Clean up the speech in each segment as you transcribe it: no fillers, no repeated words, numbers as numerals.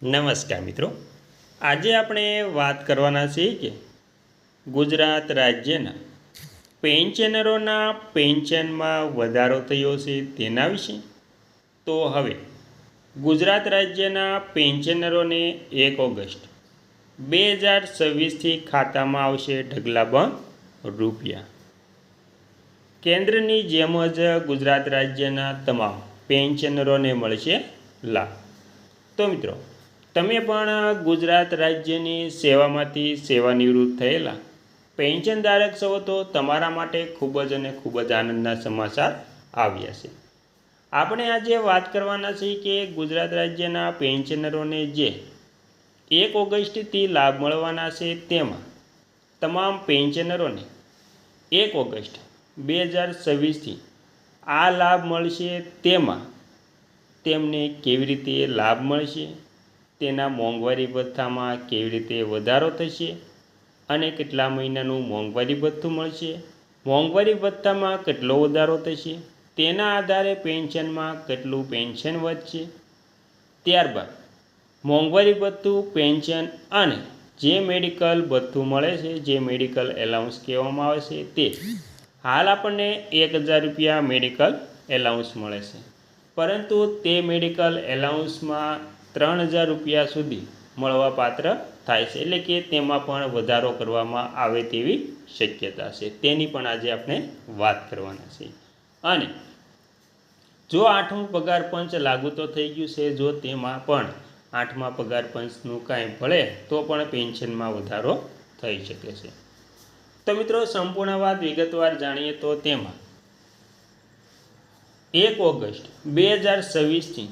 નમસ્કાર મિત્રો, આજે આપણે વાત કરવાના છીએ કે ગુજરાત રાજ્યના પેન્શનરોના પેન્શનમાં વધારો થયો છે તેના વિશે. તો હવે ગુજરાત રાજ્યના પેન્શનરોને 1 ઓગસ્ટ 2026થી ખાતામાં આવશે ઢગલાબંધ રૂપિયા. કેન્દ્રની જેમ જ ગુજરાત રાજ્યના તમામ પેન્શનરોને મળશે લાભ. તો મિત્રો, તમે પણ ગુજરાત રાજ્યની સેવામાંથી સેવાનિવૃત્ત થયેલા પેન્શનધારક છો તો તમારા માટે ખૂબ જ આનંદના સમાચાર આવ્યા છે. આપણે આજે વાત કરવાના છીએ કે ગુજરાત રાજ્યના પેન્શનરોને જે 1 ઓગસ્ટથી લાભ મળવાના છે તેમાં તમામ પેન્શનરોને 1 ઓગસ્ટ 2026થી આ લાભ મળશે. તેમાં તેમને કેવી રીતે લાભ મળશે, તેના મોંઘવારી ભથ્થામાં કેવી રીતે વધારો થશે અને કેટલા મહિનાનું મોંઘવારી ભથ્થું મળશે, મોંઘવારી ભથ્થામાં કેટલો વધારો થશે, તેના આધારે પેન્શનમાં કેટલું પેન્શન વધશે, ત્યારબાદ મોંઘવારી ભથ્થું, પેન્શન અને જે મેડિકલ ભથ્થું મળે છે, જે મેડિકલ એલાઉન્સ કહેવામાં આવે છે, તે હાલ આપણને 1000 રૂપિયા મેડિકલ એલાઉન્સ મળે છે, પરંતુ તે મેડિકલ એલાઉન્સમાં 3000 રૂપિયા સુધી મળવા પાત્ર થાય છે. એટલે કે તેમાં પણ વધારો કરવામાં આવે તેવી શક્યતા છે. તેની પણ આજે આપણે વાત કરવાના છે. અને જો 8મું પગાર પંચ લાગુ તો થઈ ગયું છે, જો તેમાં પણ 8મા પગાર પંચનું કાંઈ ભળે તો પણ પેન્શનમાં વધારો થઈ શકે છે. તો મિત્રો, સંપૂર્ણ વાત વિગતવાર જાણીએ તો તેમાં 1 ઓગસ્ટ 2026થી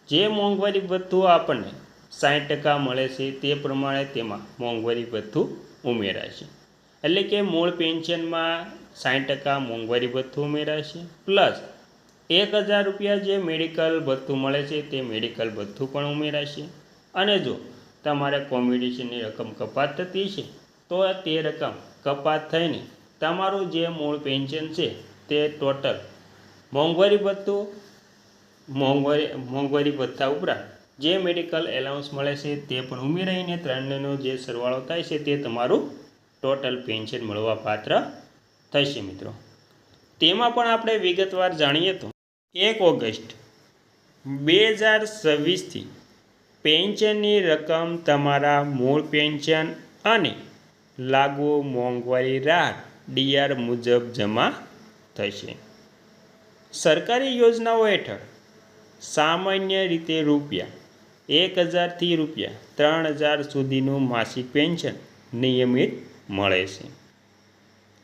જે મોંઘવારી ભથ્થું આપણને 60% મળે છે તે પ્રમાણે તેમાં મોંઘવારી ભથ્થું ઉમેરાશે. એટલે કે મૂળ પેન્શનમાં 60% મોંઘવારી ભથ્થું ઉમેરાશે, પ્લસ 1000 રૂપિયા જે મેડિકલ ભથ્થું મળે છે તે મેડિકલ ભથ્થું પણ ઉમેરાશે. અને જો તમારે કોમ્યુનિટીની રકમ કપાત થતી છે તો તે રકમ કપાત થઈને તમારું જે મૂળ પેન્શન છે તે ટોટલ મોંઘવારી ભથ્થું, મોંઘવારી ભથ્થા ઉપરાંત જે મેડિકલ એલાઉન્સ મળે છે તે પણ ઉમેરાઈને ત્રણેયનો જે સરવાળો થાય છે તે તમારું ટોટલ પેન્શન મળવા પાત્ર થશે. મિત્રો, તેમાં પણ આપણે વિગતવાર જાણીએ તો 1 ઓગસ્ટ 2026થી પેન્શનની રકમ તમારા મૂળ પેન્શન અને લાગુ મોંઘવારી રાહત DR મુજબ જમા થશે. સરકારી યોજનાઓ હેઠળ સામાન્ય રીતે ₹1000થી ₹3000 સુધીનું માસિક પેન્શન નિયમિત મળે છે.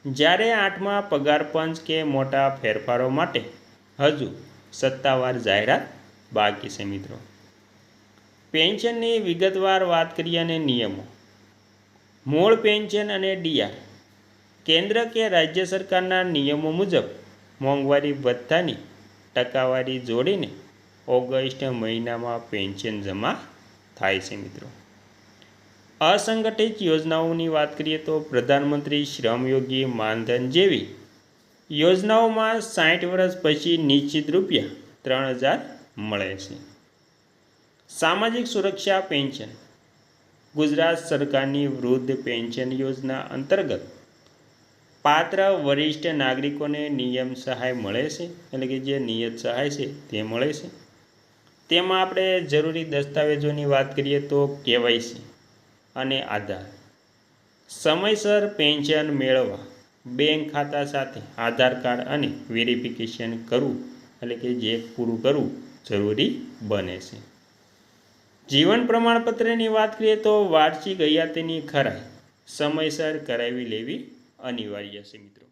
જ્યારે 8મા પગાર પંચ કે મોટા ફેરફારો માટે હજુ સત્તાવાર જાહેરાત બાકી છે. મિત્રો, પેન્શનની વિગતવાર વાત કરીએ અને નિયમો. મૂળ પેન્શન અને DR કેન્દ્ર કે રાજ્ય સરકારના નિયમો મુજબ મોંઘવારી ભથ્થાની ટકાવારી જોડીને ઓગસ્ટ મહિનામાં પેન્શન જમા થાય છે. મિત્રો, અસંગઠિત યોજનાઓની વાત કરીએ તો પ્રધાનમંત્રી શ્રમયોગી માનધન જેવી યોજનાઓમાં 60 વર્ષ પછી નિશ્ચિત ₹3000 મળે છે. સામાજિક સુરક્ષા પેન્શન. ગુજરાત સરકારની વૃદ્ધ પેન્શન યોજના અંતર્ગત પાત્ર વરિષ્ઠ નાગરિકોને નિયમ સહાય મળે છે. એટલે કે જે નિયત સહાય છે તે મળે છે. તેમાં આપણે જરૂરી દસ્તાવેજોની વાત કરીએ તો KYC અને આધાર. સમયસર પેન્શન મેળવવા બેંક ખાતા સાથે આધાર કાર્ડ અને વેરિફિકેશન કરવું, એટલે કે જે પૂરું કરવું જરૂરી બને છે. જીવન પ્રમાણપત્રની વાત કરીએ તો વાર્ષિક હયાતીની ખરાઈ સમયસર કરાવી લેવી અનિવાર્ય છે. મિત્રો,